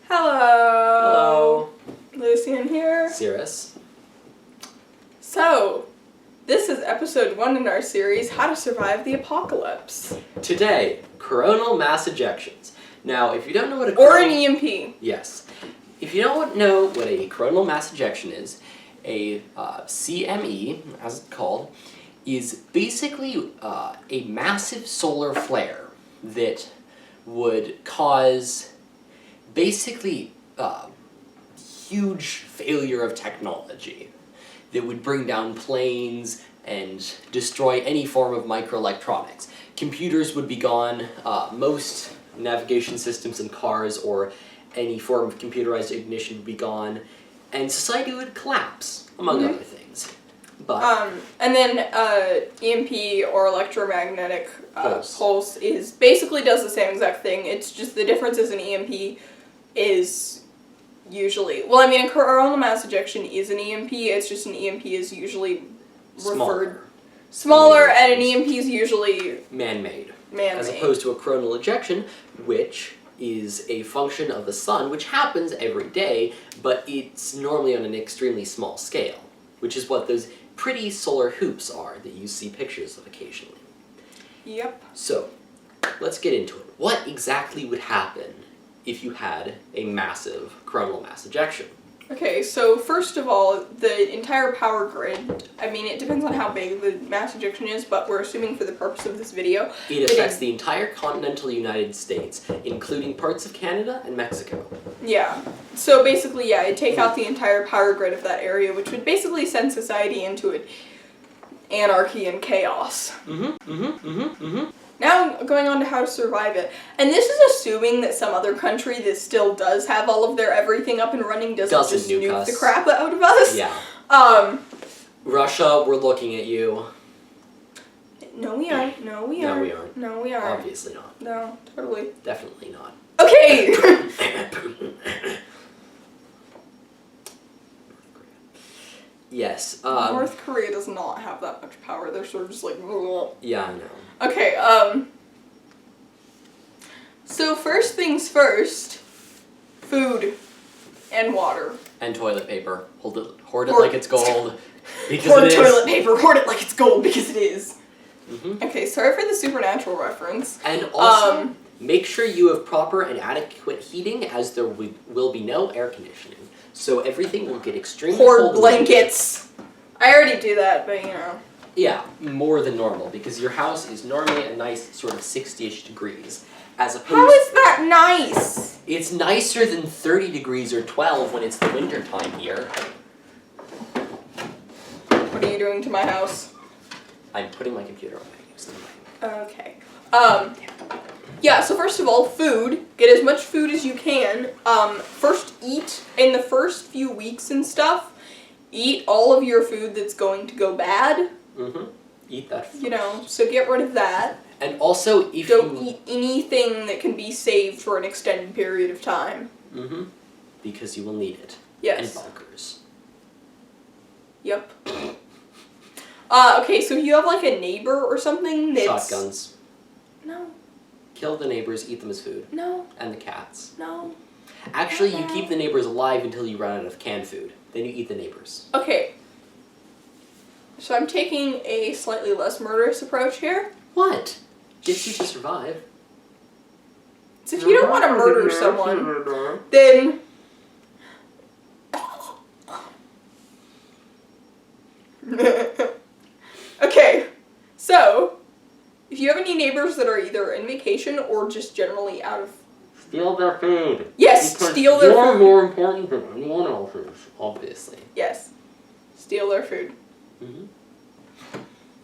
Hello. Hello. Lucian here. Cirrus. So, this is episode 1 in our series, How to Survive the Apocalypse. Today, coronal mass ejections. Now, if you don't know what a Or an EMP. Yes. If you don't know what a coronal mass ejection is, a CME, as it's called, is basically a massive solar flare that would cause basically huge failure of technology that would bring down planes and destroy any form of microelectronics. Computers would be gone, most navigation systems in cars or any form of computerized ignition would be gone, and society would collapse, among other things. But and then EMP or electromagnetic pulse is basically does the same exact thing. It's just the difference is an EMP is usually, well, I mean, a coronal mass ejection is an EMP. It's just an EMP is usually smaller, and an EMP is usually man-made. Man-made. As opposed to a coronal ejection, which is a function of the sun, which happens every day, but it's normally on an extremely small scale, which is what those pretty solar hoops are that you see pictures of occasionally. Yep. So, let's get into it. What exactly would happen if you had a massive coronal mass ejection? Okay, so first of all, the entire power grid, I mean, it depends on how big the mass ejection is, but we're assuming for the purpose of this video... It affects the entire continental United States, including parts of Canada and Mexico. Yeah. So basically, yeah, it'd take out the entire power grid of that area, which would basically send society into anarchy and chaos. Now, going on to how to survive it. And this is assuming that some other country that still does have all of their everything up and running doesn't just nuke the crap out of us. Yeah. Russia, we're looking at you. No, we aren't. No, we aren't. No, we aren't. No, we aren't. Obviously not. No, totally. Definitely not. Okay! Yes. North Korea does not have that much power. They're sort of just like... Yeah, I know. Okay, so first things first, food and water. And toilet paper. Hoard it like it's gold. Because Hoard it is. toilet paper, hoard it like it's gold because it is. Mm-hmm. Okay, sorry for the supernatural reference. And also, make sure you have proper and adequate heating, as there will be no air conditioning. So everything will get extremely cold. Hoard blankets. I already do that, but you know. Yeah, more than normal, because your house is normally a nice sort of 60-ish degrees, as opposed... How is that nice? It's nicer than 30 degrees or 12 when it's the winter time here. What are you doing to my house? I'm putting my computer on my stand. Okay. Yeah, so first of all, food. Get as much food as you can. First eat in the first few weeks and stuff. Eat all of your food that's going to go bad. Eat that first. You know, so get rid of that. And also, if Don't eat anything that can be saved for an extended period of time. Because you will need it. Yes. And bunkers. Yep. Okay, so if you have like a neighbor or something that's... Shotguns. No. Kill the neighbors, eat them as food. No. And the cats. No. Actually, you keep the neighbors alive until you run out of canned food. Then you eat the neighbors. Okay. So I'm taking a slightly less murderous approach here. What? Gets you to survive. So if you don't want to murder someone, then... Okay, so, if you have any neighbors that are either in vacation or just generally out of... Steal their food. Yes, steal their food. You're more important than anyone else's, obviously. Yes, steal their food.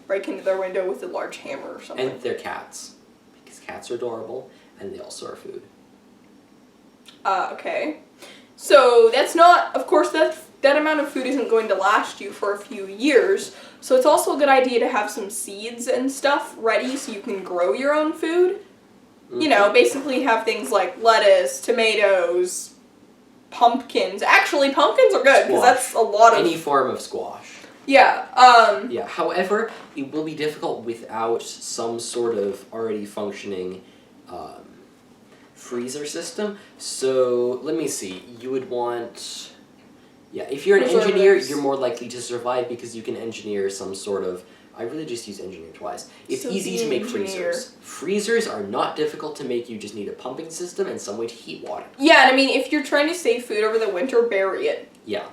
Break into their window with a large hammer or something. And their cats. Because cats are adorable, and they also are food. Okay. So, that's not... Of course, that amount of food isn't going to last you for a few years, so it's also a good idea to have some seeds and stuff ready so you can grow your own food. You know, basically have things like lettuce, tomatoes, pumpkins. Actually, pumpkins are good, because that's a lot of... Any form of squash. Yeah, Yeah, however, it will be difficult without some sort of already functioning freezer system. So let me see. You would want. Yeah, if you're an engineer, you're more likely to survive because you can engineer some sort of. I really just use engineer twice. It's So easy be to an make engineer. freezers. Freezers are not difficult to make. You just need a pumping system and some way to heat water. Yeah, and I mean, if you're trying to save food over the winter, bury it. Yeah.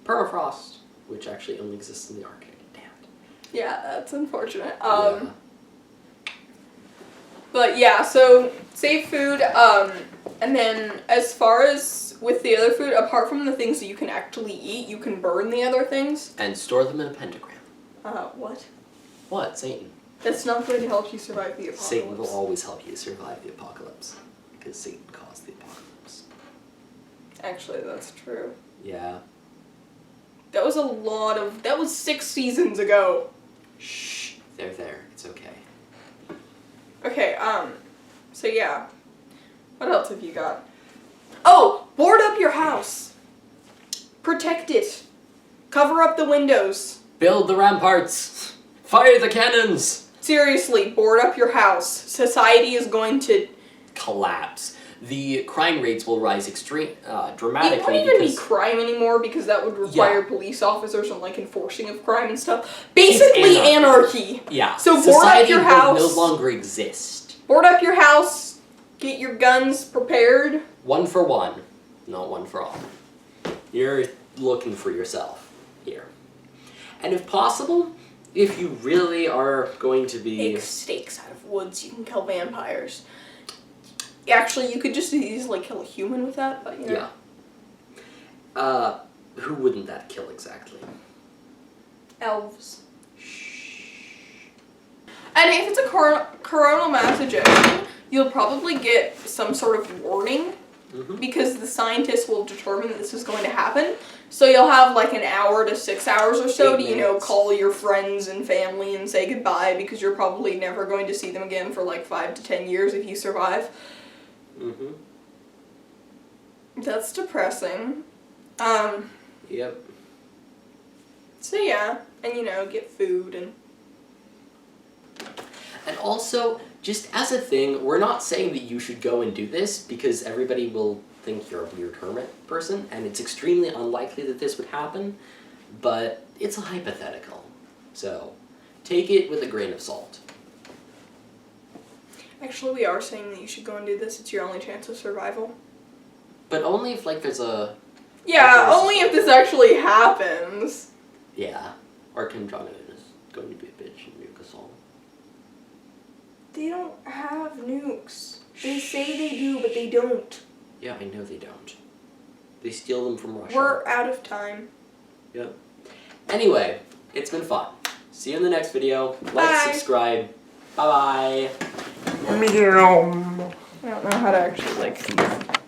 Permafrost, which actually only exists in the Arctic. Damn it. Yeah, that's unfortunate. Yeah. But yeah, so save food. And then as far as with the other food, apart from the things that you can actually eat, you can burn the other things. And store them in a pentagram. What? What? Satan. That's not going to help you survive the apocalypse. Satan will always help you survive the apocalypse. Because Satan caused the apocalypse. Actually, that's true. Yeah. That was 6 seasons ago. Shh. They're there. It's okay. Okay, so yeah. What else have you got? Oh! Board up your house! Protect it! Cover up the windows! Build the ramparts! Fire the cannons! Seriously, board up your house. Society is going to... Collapse. The crime rates will rise It dramatically won't even be because... crime anymore because that would require Yeah. police officers and like enforcing of crime and stuff. Basically anarchy. Yeah. So board up your Society house. will no longer exist. Board up your house. Get your guns prepared. One for one, not one for all. You're looking for yourself here. And if possible, if you really are going to be... Make stakes out of wood so you can kill vampires. Actually, you could just easily kill a human with that, but you know. Yeah. Who wouldn't that kill exactly? Elves. And if it's a coronal mass ejection, you'll probably get some sort of warning because the scientists will determine that this is going to happen. So you'll have like an hour to 6 hours or so 8 to, minutes. call your friends and family and say goodbye because you're probably never going to see them again for like 5 to 10 years if you survive. That's depressing. Yep. So yeah, and get food and... And also, just as a thing, we're not saying that you should go and do this because everybody will think you're a weird hermit person, and it's extremely unlikely that this would happen, but it's a hypothetical. So, take it with a grain of salt. Actually, we are saying that you should go and do this. It's your only chance of survival. But only if, there's a... Yeah, only if this actually happens. Yeah. Or Kim Jong-un is going to be a bitch and nuke us all. They don't have nukes. They say they do, but they don't. Yeah, I know they don't. They steal them from Russia. We're out of time. Yep. Anyway, it's been fun. See you in the next video. Like, Bye. subscribe. Bye-bye. I don't know how to actually,